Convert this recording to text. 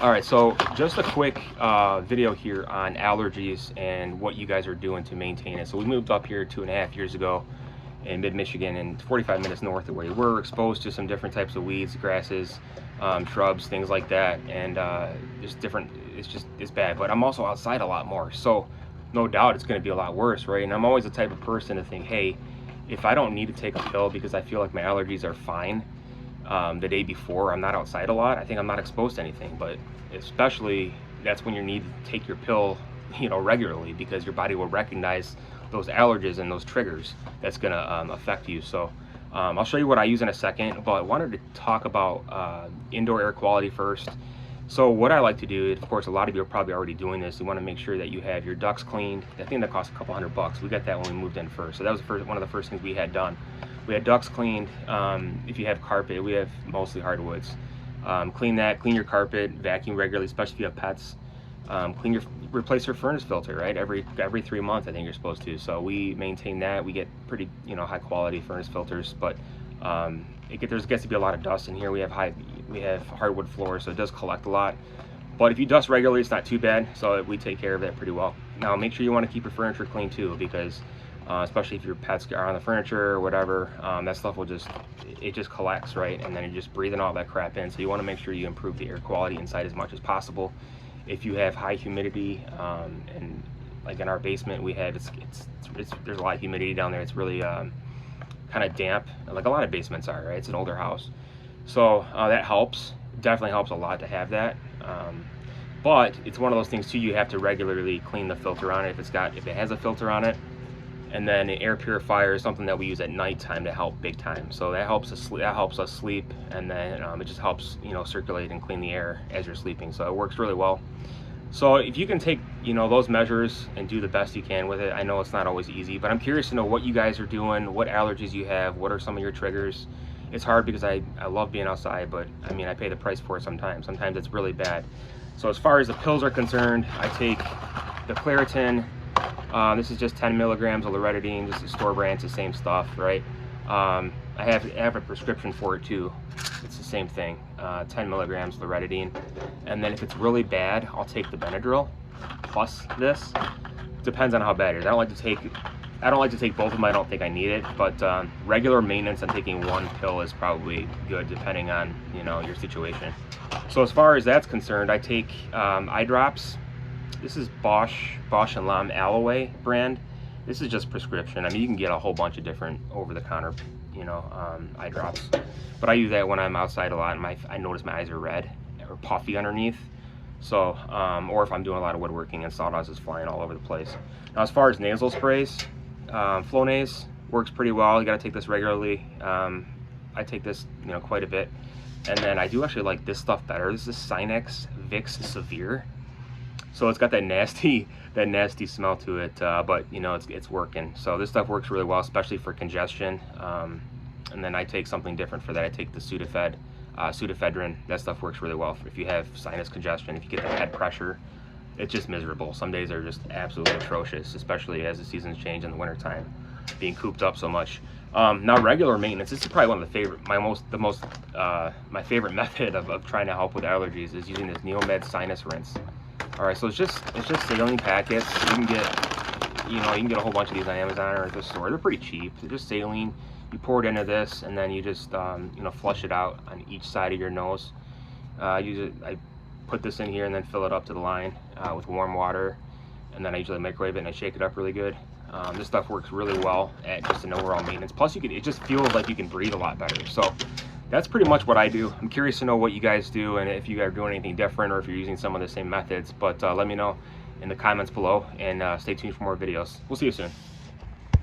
All right, so just a quick video here on allergies and what you guys are doing to maintain it. So we moved up here 2.5 years ago in mid-Michigan, and 45 minutes north of where we were, exposed to some different types of weeds, grasses, shrubs, things like that, and just different. It's bad. But I'm also outside a lot more, so no doubt it's going to be a lot worse, right? And I'm always the type of person to think, hey, if I don't need to take a pill because I feel like my allergies are fine the day before, I'm not outside a lot, I think I'm not exposed to anything. But especially that's when you need to take your pill, regularly, because your body will recognize those allergens and those triggers that's going to affect you. So I'll show you what I use in a second, but I wanted to talk about indoor air quality first. So what I like to do, of course, a lot of you are probably already doing this. You want to make sure that you have your ducts cleaned. I think that cost a couple $100. We got that when we moved in first. So that was one of the first things we had done. We had ducts cleaned. If you have carpet, we have mostly hardwoods. Clean that, clean your carpet, vacuum regularly, especially if you have pets. Replace your furnace filter, right? Every 3 months, I think you're supposed to. So we maintain that. We get pretty, high quality furnace filters, but there gets to be a lot of dust in here. We have hardwood floors, so it does collect a lot. But if you dust regularly, it's not too bad. So we take care of that pretty well. Now, make sure you want to keep your furniture clean too, because especially if your pets are on the furniture or whatever, that stuff will just collects, right? And then you're just breathing all that crap in. So you want to make sure you improve the air quality inside as much as possible. If you have high humidity, and like in our basement, we have there's a lot of humidity down there. It's really kind of damp, like a lot of basements are, right? It's an older house, so that helps. Definitely helps a lot to have that. But it's one of those things too. You have to regularly clean the filter on it if it has a filter on it. And then an air purifier is something that we use at nighttime to help big time. So that helps us sleep, and then it just helps circulate and clean the air as you're sleeping. So it works really well. So if you can take those measures and do the best you can with it, I know it's not always easy, but I'm curious to know what you guys are doing, what allergies you have, what are some of your triggers. It's hard because I love being outside, but I mean I pay the price for it sometimes. Sometimes it's really bad. So as far as the pills are concerned, I take the Claritin. This is just 10 milligrams of loratadine, just a store brand. It's the same stuff, right? I have a prescription for it too. It's the same thing, 10 milligrams loratadine. And then if it's really bad, I'll take the Benadryl plus this. Depends on how bad it is. I don't like to take both of them. I don't think I need it, but regular maintenance and taking one pill is probably good depending on your situation. So as far as that's concerned, I take eye drops. This is Bosch & Lomb Aloe brand. This is just prescription. I mean, you can get a whole bunch of different over-the-counter, eye drops. But I use that when I'm outside a lot, and I notice my eyes are red or puffy underneath. So, or if I'm doing a lot of woodworking and sawdust is flying all over the place. Now, as far as nasal sprays, Flonase works pretty well. You got to take this regularly. I take this, quite a bit. And then I do actually like this stuff better. This is Sinex Vicks Severe. So it's got that nasty smell to it, but it's working. So this stuff works really well, especially for congestion. And then I take something different for that. I take the pseudoephedrine. That stuff works really well if you have sinus congestion. If you get the head pressure, it's just miserable. Some days are just absolutely atrocious, especially as the seasons change in the wintertime, being cooped up so much. Now, regular maintenance. This is probably one of my favorite method of trying to help with allergies is using this Neomed sinus rinse. All right, so it's just saline packets. You can get a whole bunch of these on Amazon or at the store. They're pretty cheap. They're just saline. You pour it into this, and then you just flush it out on each side of your nose. I put this in here and then fill it up to the line with warm water, and then I usually microwave it and I shake it up really good. This stuff works really well at just an overall maintenance. Plus, it just feels like you can breathe a lot better. So that's pretty much what I do. I'm curious to know what you guys do and if you guys are doing anything different or if you're using some of the same methods. But let me know in the comments below, and stay tuned for more videos. We'll see you soon.